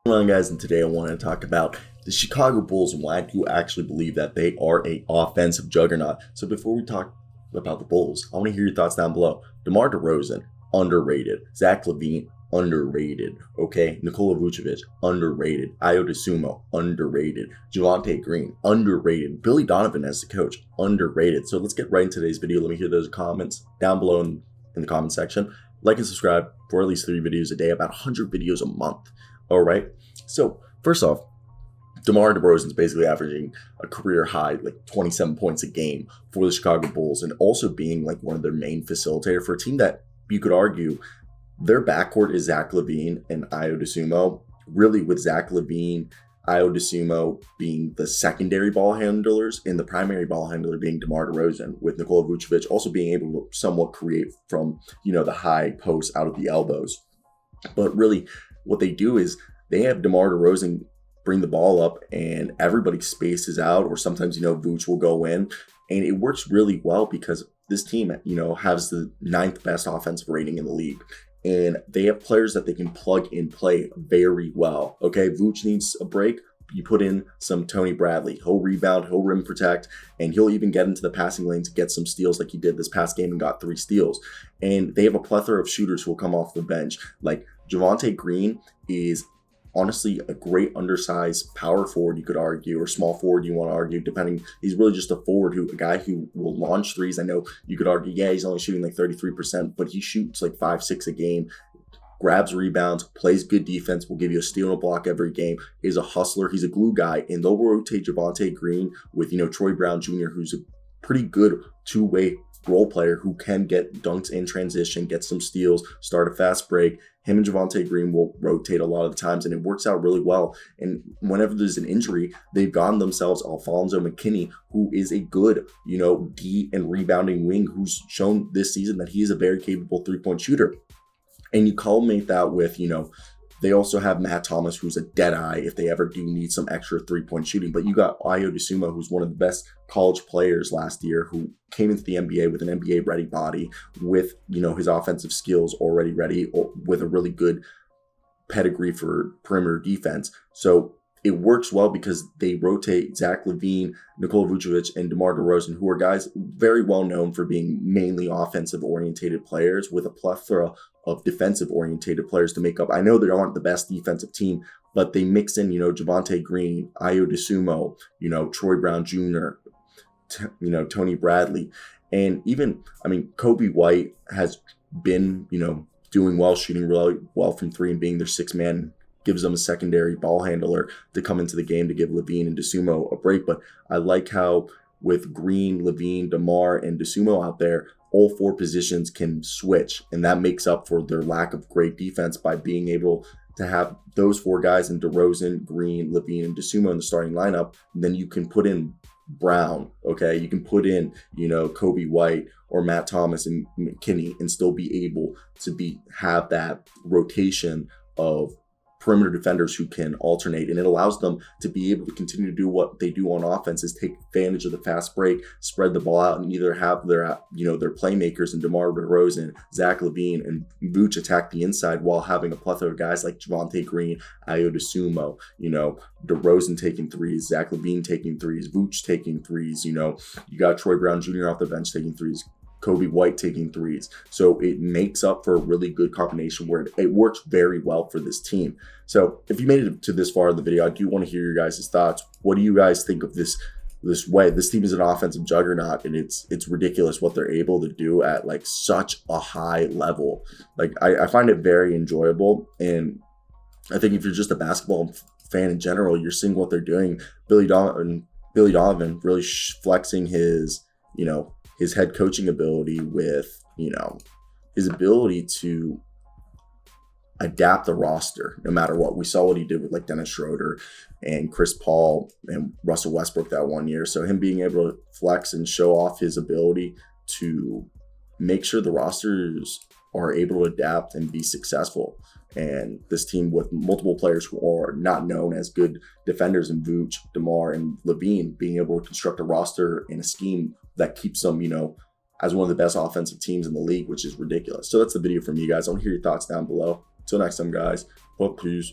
Hello guys, and today I want to talk about the Chicago Bulls and why I do actually believe that they are a offensive juggernaut. So before we talk about the Bulls, I want to hear your thoughts down below. DeMar DeRozan, underrated. Zach LaVine, underrated. Okay, Nikola Vucevic, underrated. Ayo Dosunmu, underrated. Javonte Green, underrated. Billy Donovan as the coach, underrated. So let's get right into today's video. Let me hear those comments down below in the comment section. Like and subscribe for at least 3 videos a day, about 100 videos a month. All right. So first off, DeMar DeRozan is basically averaging a career high, like 27 points a game for the Chicago Bulls, and also being like one of their main facilitator for a team that you could argue their backcourt is Zach LaVine and Ayo Dosunmu. Really, with Zach LaVine, Ayo Dosunmu being the secondary ball handlers, and the primary ball handler being DeMar DeRozan, with Nikola Vucevic also being able to somewhat create from the high post out of the elbows. But really, what they do is they have DeMar DeRozan bring the ball up and everybody spaces out, or sometimes, Vooch will go in. And it works really well because this team, has the 9th best offensive rating in the league. And they have players that they can plug and play very well. Okay, Vooch needs a break. You put in some Tony Bradley. He'll rebound, he'll rim protect, and he'll even get into the passing lane to get some steals like he did this past game and got 3 steals. And they have a plethora of shooters who will come off the bench. Like Javonte Green is honestly a great undersized power forward, you could argue, or small forward, you want to argue, depending. He's really just a forward, a guy who will launch threes. I know you could argue, yeah, he's only shooting like 33%, but he shoots like 5-6 a game, grabs rebounds, plays good defense, will give you a steal and a block every game, is a hustler, he's a glue guy, and they'll rotate Javonte Green with, Troy Brown Jr., who's a pretty good two-way role player who can get dunks in transition, get some steals, start a fast break. Him and Javonte Green will rotate a lot of the times, and it works out really well. And whenever there's an injury, they've gotten themselves Alfonso McKinney, who is a good, D and rebounding wing, who's shown this season that he is a very capable three-point shooter. And you culminate that with, they also have Matt Thomas, who's a dead eye if they ever do need some extra three-point shooting. But you got Ayo Dosunmu, who's one of the best college players last year, who came into the NBA with an NBA-ready body, with, his offensive skills already ready, or with a really good pedigree for perimeter defense. So it works well because they rotate Zach LaVine, Nikola Vucevic, and DeMar DeRozan, who are guys very well known for being mainly offensive-orientated players with a plethora of defensive-orientated players to make up. I know they aren't the best defensive team, but they mix in, Javonte Green, Ayo Dosunmu, Troy Brown Jr., Tony Bradley, and even, Kobe White has been, doing well, shooting really well from 3 and being their 6th man, gives them a secondary ball handler to come into the game to give LaVine and Dosunmu a break. But I like how with Green, LaVine, DeMar, and Dosunmu out there, all 4 positions can switch, and that makes up for their lack of great defense by being able to have those 4 guys in DeRozan, Green, LaVine, and Dosunmu in the starting lineup. And then you can put in Brown, okay? You can put in, Kobe White or Matt Thomas and McKinney and still be able to have that rotation of perimeter defenders who can alternate, and it allows them to be able to continue to do what they do on offense, is take advantage of the fast break, spread the ball out, and either have their their playmakers in DeMar DeRozan, Zach LaVine, and Vooch attack the inside, while having a plethora of guys like Javonte Green, Ayo Dosunmu, DeRozan taking threes, Zach LaVine taking threes, Vooch taking threes, you got Troy Brown Jr. off the bench taking threes, Kobe White taking threes. So it makes up for a really good combination where it works very well for this team. So if you made it to this far in the video, I do want to hear your guys' thoughts. What do you guys think of this way? This team is an offensive juggernaut, and it's ridiculous what they're able to do at like such a high level. Like I find it very enjoyable, and I think if you're just a basketball fan in general, you're seeing what they're doing. Billy Donovan really flexing his his head coaching ability with, his ability to adapt the roster no matter what. We saw what he did with like Dennis Schroeder and Chris Paul and Russell Westbrook that one year. So him being able to flex and show off his ability to make sure the rosters are able to adapt and be successful. And this team with multiple players who are not known as good defenders in Vooch, DeMar, and LaVine, being able to construct a roster and a scheme that keeps them, as one of the best offensive teams in the league, which is ridiculous. So that's the video from you guys. I want to hear your thoughts down below. Until next time, guys. Peace.